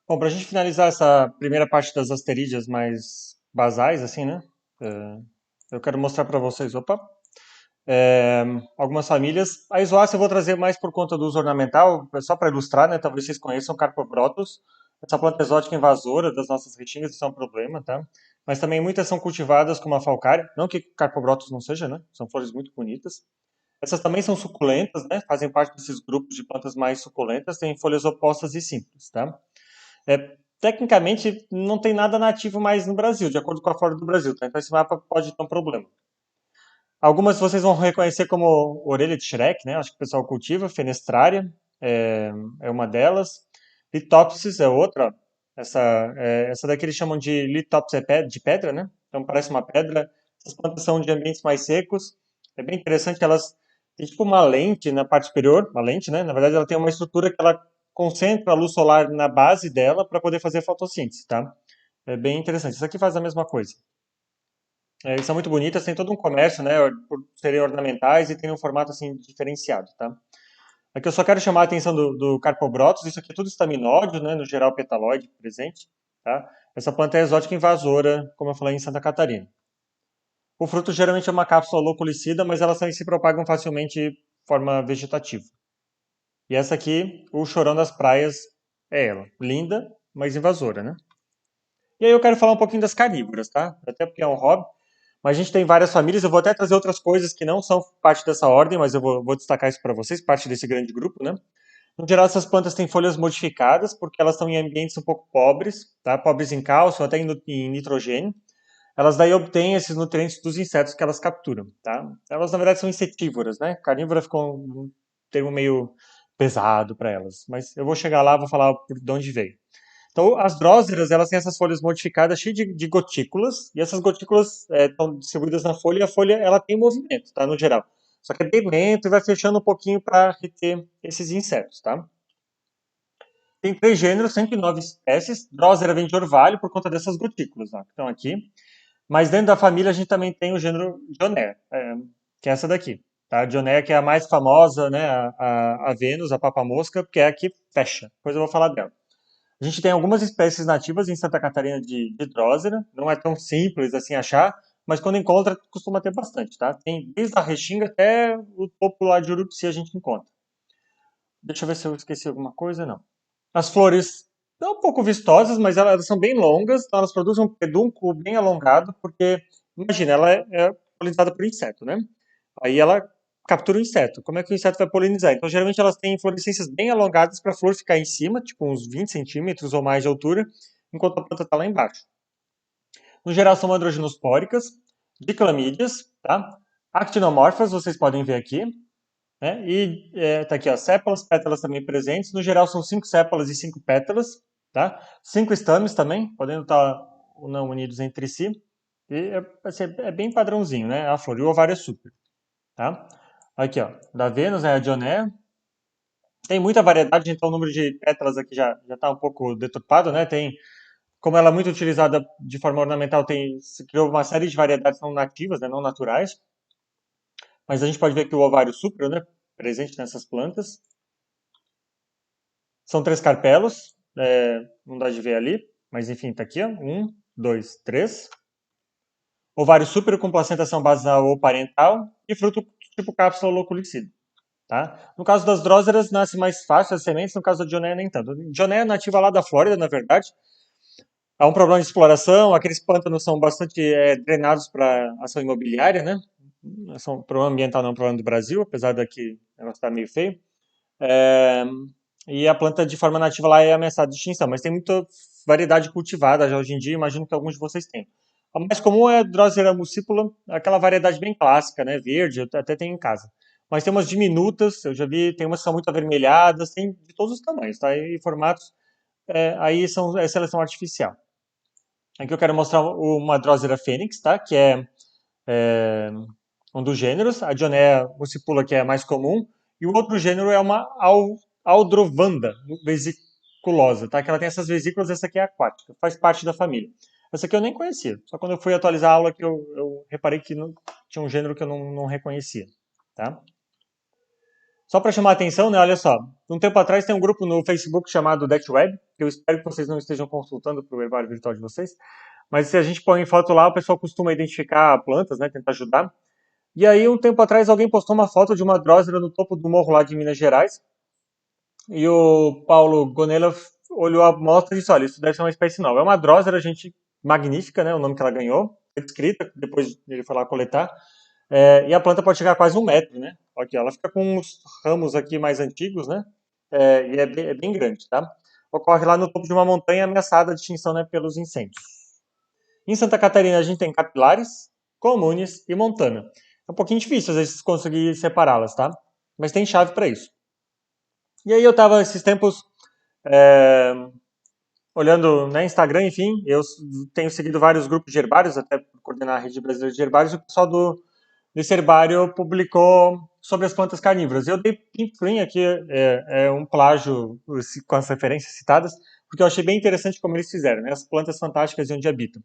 Bom, para a gente finalizar essa primeira parte das asterídeas mais basais, assim, né? Eu quero mostrar para vocês, é, algumas famílias. A Isoácea eu vou trazer mais por conta do uso ornamental, só para ilustrar, né? Talvez vocês conheçam Carpobrotus. Essa planta exótica invasora das nossas retingas, isso é um problema, tá? Mas também muitas são cultivadas como a falcária. Não que Carpobrotus não seja, né? São flores muito bonitas. Essas também são suculentas, né? Fazem parte desses grupos de plantas mais suculentas, têm folhas opostas e simples, tá? Tecnicamente, não tem nada nativo mais no Brasil, de acordo com a flora do Brasil, tá? Então esse mapa pode ter um problema. Algumas vocês vão reconhecer como orelha de Shrek, né? Acho que o pessoal cultiva. Fenestraria é uma delas. Litopsis é outra. Essa daqui eles chamam de Litopsis de pedra, né? Então parece uma pedra. Essas plantas são de ambientes mais secos. É bem interessante, elas têm tipo uma lente na parte superior, uma lente, né? Na verdade, ela tem uma estrutura que ela concentra a luz solar na base dela para poder fazer fotossíntese, tá? É bem interessante. Isso aqui faz a mesma coisa. E são muito bonitas, tem todo um comércio, né, por serem ornamentais e tem um formato assim diferenciado, tá? Aqui eu só quero chamar a atenção do Carpobrotus, isso aqui é tudo estaminódio, né, no geral petaloide presente, tá? Essa planta é exótica invasora, como eu falei, em Santa Catarina. O fruto geralmente é uma cápsula loculicida, mas elas também se propagam facilmente de forma vegetativa. E essa aqui, o chorão das praias, é ela. Linda, mas invasora, né? E aí eu quero falar um pouquinho das carnívoras, tá? Até porque é um hobby. Mas a gente tem várias famílias, eu vou até trazer outras coisas que não são parte dessa ordem, mas eu vou destacar isso para vocês, parte desse grande grupo, né? No geral, essas plantas têm folhas modificadas, porque elas estão em ambientes um pouco pobres, tá? Pobres em cálcio, até em nitrogênio. Elas daí obtêm esses nutrientes dos insetos que elas capturam, tá? Elas, na verdade, são insetívoras, né? Carnívora ficou um termo meio pesado para elas, mas eu vou chegar lá, vou falar de onde veio. Então, as dróseras, elas têm essas folhas modificadas cheias de gotículas, e essas gotículas estão distribuídas na folha, e a folha ela tem movimento, tá, no geral. Só que é bem lento e vai fechando um pouquinho para reter esses insetos, tá? Tem três gêneros, 109 espécies. Drósera vem de orvalho por conta dessas gotículas, ó, que estão aqui. Mas dentro da família a gente também tem o gênero Dionea, que é essa daqui. Tá? A Dionea que é a mais famosa, né, a Vênus, a papa-mosca, que é a que fecha. Depois eu vou falar dela. A gente tem algumas espécies nativas em Santa Catarina de Drósera, não é tão simples assim achar, mas quando encontra costuma ter bastante, tá? Tem desde a Restinga até o topo lá de Urubici a gente encontra. Deixa eu ver se eu esqueci alguma coisa, não. As flores são um pouco vistosas, mas elas são bem longas, então elas produzem um pedúnculo bem alongado, porque, imagina, ela é polinizada por inseto, né? Aí ela captura o inseto. Como é que o inseto vai polinizar? Então, geralmente elas têm inflorescências bem alongadas para a flor ficar em cima, tipo uns 20 centímetros ou mais de altura, enquanto a planta está lá embaixo. No geral, são androginospóricas, diclamídeas, tá? Actinomorfas, vocês podem ver aqui, né? E tá aqui, ó, sépalas, pétalas também presentes. No geral, são 5 sépalas e 5 pétalas, tá? 5 estames também, podendo estar ou não unidos entre si. E assim, é bem padrãozinho, né? A flor e o ovário é super, tá? Aqui, ó, da Vênus, é a Dionéia. Tem muita variedade, então o número de pétalas aqui já está um pouco deturpado, né? Tem, como ela é muito utilizada de forma ornamental, se criou uma série de variedades não nativas, né, não naturais. Mas a gente pode ver que o ovário súpero, né, presente nessas plantas. São três carpelos, não dá de ver ali, mas enfim, tá aqui, ó. Um, dois, três. Ovário súpero com placentação basal ou parental e fruto tipo cápsula loculicida. Tá? No caso das dróseras, nasce mais fácil as sementes, no caso da Dionéia nem tanto. Dionéia é nativa lá da Flórida, na verdade. Há um problema de exploração, aqueles pântanos são bastante drenados para ação imobiliária, né? São problema ambiental não é um problema do Brasil, apesar daqui o negócio estar meio feio. É, e a planta de forma nativa lá é ameaçada de extinção, mas tem muita variedade cultivada já hoje em dia, imagino que alguns de vocês têm. A mais comum é a Drosera muscipula, aquela variedade bem clássica, né, verde, eu até tenho em casa. Mas tem umas diminutas, eu já vi, tem umas que são muito avermelhadas, tem de todos os tamanhos, tá? E formatos, aí é seleção artificial. Aqui eu quero mostrar uma Drosera fênix, tá? Que é um dos gêneros, a Dionea muscipula, que é a mais comum, e o outro gênero é uma Aldrovanda vesiculosa, tá? Que ela tem essas vesículas, essa aqui é aquática, faz parte da família. Essa aqui eu nem conhecia, só quando eu fui atualizar a aula que eu reparei que tinha um gênero que eu não reconhecia, tá? Só para chamar a atenção, né? Olha só, um tempo atrás tem um grupo no Facebook chamado Deck Web, porque eu espero que vocês não estejam consultando para o herbário virtual de vocês, mas se a gente põe foto lá, o pessoal costuma identificar plantas, né, tentar ajudar. E aí, um tempo atrás, alguém postou uma foto de uma drósera no topo do morro lá de Minas Gerais, e o Paulo Gonella olhou a amostra e disse, olha, isso deve ser uma espécie nova. É uma drósera, gente, magnífica, né, o nome que ela ganhou, foi descrita, depois ele foi lá coletar, e a planta pode chegar a quase 1 metro, né? Aqui, ela fica com uns ramos aqui mais antigos, né? E é bem grande, tá? Ocorre lá no topo de uma montanha ameaçada de extinção, né, pelos incêndios. Em Santa Catarina a gente tem capilares, comunes e montana. É um pouquinho difícil às vezes conseguir separá-las, tá? Mas tem chave para isso. E aí eu tava esses tempos é, olhando no Instagram, enfim, eu tenho seguido vários grupos de herbários, até por coordenar a rede brasileira de herbários, e o pessoal desse herbário publicou sobre as plantas carnívoras. Eu dei print aqui, um plágio com as referências citadas, porque eu achei bem interessante como eles fizeram, né? As plantas fantásticas de onde habitam.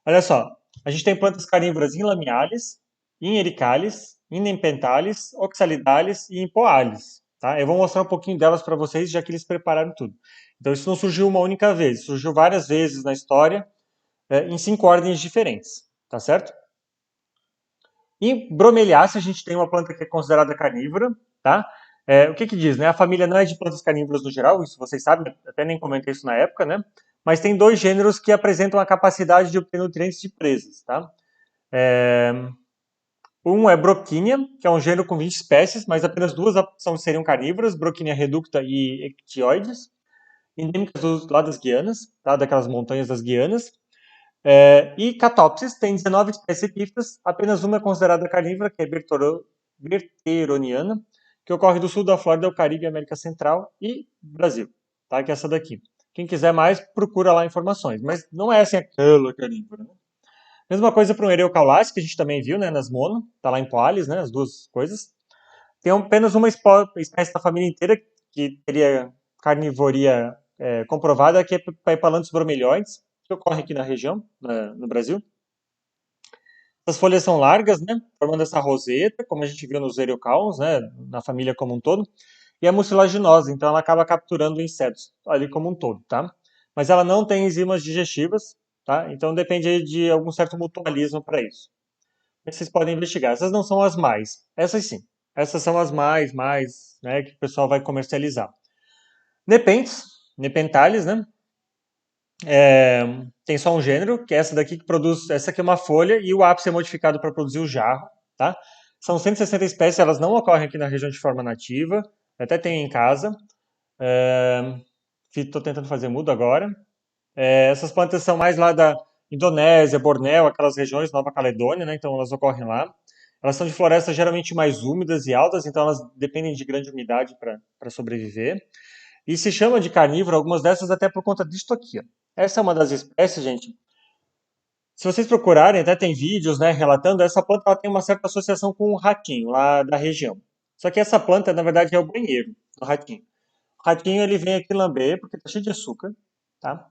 Olha só, a gente tem plantas carnívoras em lamiares, em ericales, em nempentales, oxalidales e em poales. Tá? Eu vou mostrar um pouquinho delas para vocês, já que eles prepararam tudo. Então, isso não surgiu uma única vez, surgiu várias vezes na história, em 5 ordens diferentes, tá certo? Em bromeliácea, a gente tem uma planta que é considerada carnívora, tá? O que que diz, né? A família não é de plantas carnívoras no geral, isso vocês sabem, até nem comentei isso na época, né? Mas tem 2 gêneros que apresentam a capacidade de obter nutrientes de presas, tá? É, Um é Broquínia, que é um gênero com 20 espécies, mas apenas 2 seriam carnívoras, Broquínia reducta e Ectioides, endêmicas lá das Guianas, tá? Daquelas montanhas das Guianas. E Catopsis tem 19 espécies epífitas, apenas uma é considerada carnívora, que é berteroniana, que ocorre do sul da Flórida ao Caribe, América Central e Brasil, tá? Que é essa daqui. Quem quiser mais, procura lá informações, mas não é assim aquela carnívora, né? Mesma coisa para o Ereucaulace, que a gente também viu, né, nas mono, tá lá em Poales, né, as duas coisas. Tem apenas uma espécie da família inteira que teria carnivoria comprovada, que é Paipalanthus bromelioides, que ocorre aqui na região, no Brasil. As folhas são largas, né, formando essa roseta, como a gente viu nos Ereucauns, né, na família como um todo, e é mucilaginosa, então ela acaba capturando insetos ali como um todo, tá? Mas ela não tem enzimas digestivas, tá? Então depende de algum certo mutualismo para isso. Vocês podem investigar. Essas não são as mais, essas sim. Essas são as mais, né, que o pessoal vai comercializar. Nepenthes, Nepentales, né? Tem só um gênero, que é essa daqui que produz. Essa aqui é uma folha e o ápice é modificado para produzir o jarro, tá? São 160 espécies, elas não ocorrem aqui na região de forma nativa, até tem em casa. Estou tentando fazer mudo agora. Essas plantas são mais lá da Indonésia, Bornéu, aquelas regiões, Nova Caledônia, né? Então elas ocorrem lá. Elas são de florestas geralmente mais úmidas e altas, então elas dependem de grande umidade para sobreviver. E se chama de carnívoro algumas dessas até por conta disto aqui. Ó. Essa é uma das espécies, gente. Se vocês procurarem, até tem vídeos, né, relatando, essa planta ela tem uma certa associação com o ratinho lá da região. Só que essa planta, na verdade, é o banheiro do ratinho. O ratinho ele vem aqui lamber porque está cheio de açúcar, tá?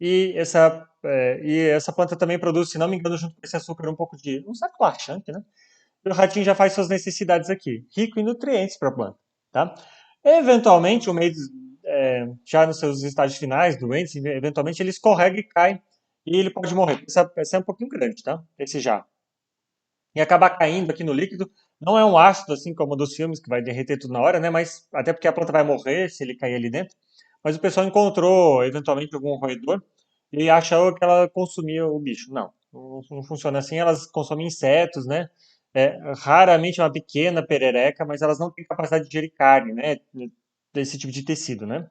E essa planta também produz, se não me engano, junto com esse açúcar, um pouco de um certo laxante, né? E o ratinho já faz suas necessidades aqui, rico em nutrientes para a planta, tá? Eventualmente, o meio já nos seus estágios finais, doentes, eventualmente ele escorrega e cai e ele pode morrer. Essa é um pouquinho grande, tá? Esse já. E acaba caindo aqui no líquido. Não é um ácido assim como o dos filmes que vai derreter tudo na hora, né? Mas até porque a planta vai morrer se ele cair ali dentro. Mas o pessoal encontrou eventualmente algum roedor e achou que ela consumia o bicho. Não, não funciona assim. Elas consomem insetos, né? Raramente uma pequena perereca, mas elas não têm capacidade de digerir carne, né? Desse tipo de tecido, né?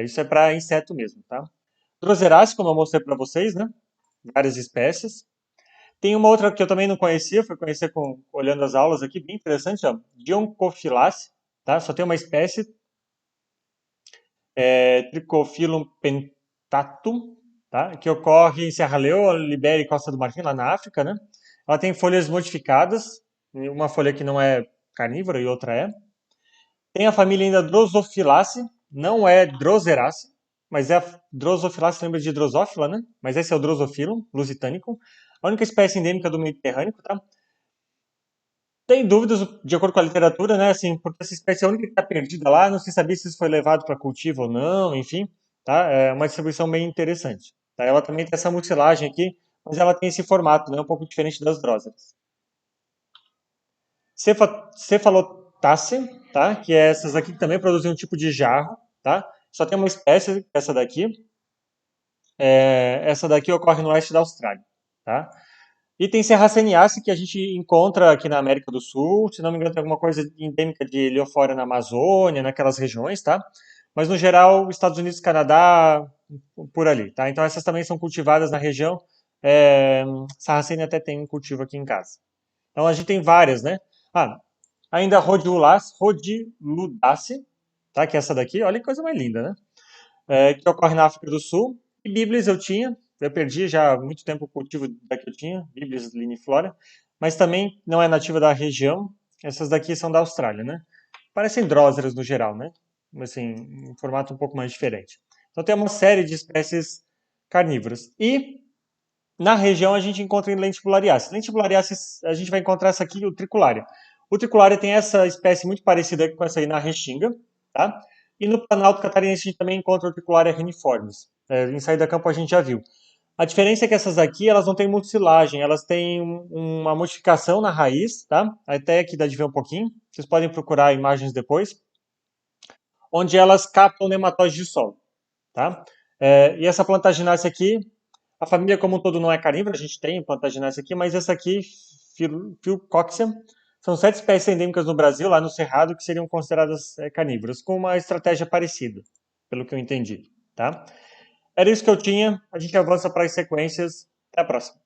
Isso é para inseto mesmo, tá? Droseraceae, como eu mostrei para vocês, né? Várias espécies. Tem uma outra que eu também não conhecia, fui conhecer olhando as aulas aqui, bem interessante, ó. Dioncofilaceae, tá? Só tem uma espécie, Trichophyllum pentatum, tá? Que ocorre em Serra Leoa, Libéria e Costa do Marfim, lá na África, né? Ela tem folhas modificadas, uma folha que não é carnívora e outra é. Tem a família ainda Drosophilacea, não é Droseraceae, mas é a Drosophilacea, lembra de Drosófila, né? Mas esse é o Drosophyllum lusitanicum, a única espécie endêmica do Mediterrâneo, tá? Tem dúvidas, de acordo com a literatura, né? Assim, porque essa espécie é a única que está perdida lá, não se sabia se isso foi levado para cultivo ou não, enfim. tá? É uma distribuição bem interessante. Tá? Ela também tem essa mucilagem aqui, mas ela tem esse formato, né? Um pouco diferente das dróseras. Cephalotaceae, tá? Que é essas aqui que também produzem um tipo de jarro, tá? Só tem uma espécie, essa daqui. Essa daqui ocorre no oeste da Austrália, tá? E tem Serraceniaceae, que a gente encontra aqui na América do Sul, se não me engano tem alguma coisa endêmica de Heliofora na Amazônia, naquelas regiões, tá? Mas no geral, Estados Unidos, Canadá, por ali, tá? Então essas também são cultivadas na região. É, Sarracenia até tem um cultivo aqui em casa. Então a gente tem várias, né? Ah, ainda Rodiludaceae, tá? Que é essa daqui, olha que coisa mais linda, né? Que ocorre na África do Sul. E Biblis eu perdi já há muito tempo o cultivo da que eu tinha, Biblis liniflora, mas também não é nativa da região. Essas daqui são da Austrália, né? Parecem dróseras no geral, né? Mas assim, um formato um pouco mais diferente. Então tem uma série de espécies carnívoras. E na região a gente encontra em Lentibulariaceae. Lentibulariaceae, a gente vai encontrar essa aqui, o Triculária. O Triculária tem essa espécie muito parecida com essa aí na Restinga, tá? E no Planalto Catarinense a gente também encontra o Triculária reniformes. Em saída a campo a gente já viu. A diferença é que essas aqui, elas não têm mucilagem, elas têm uma modificação na raiz, tá? Até aqui dá de ver um pouquinho. Vocês podem procurar imagens depois, onde elas captam nematóide de solo, tá? E essa plantaginácea aqui, a família como um todo não é carnívora, a gente tem plantaginácea aqui, mas essa aqui, Philcoxia, são 7 espécies endêmicas no Brasil, lá no Cerrado, que seriam consideradas carnívoras, com uma estratégia parecida, pelo que eu entendi, tá? Era isso que eu tinha, a gente avança para as sequências. Até a próxima.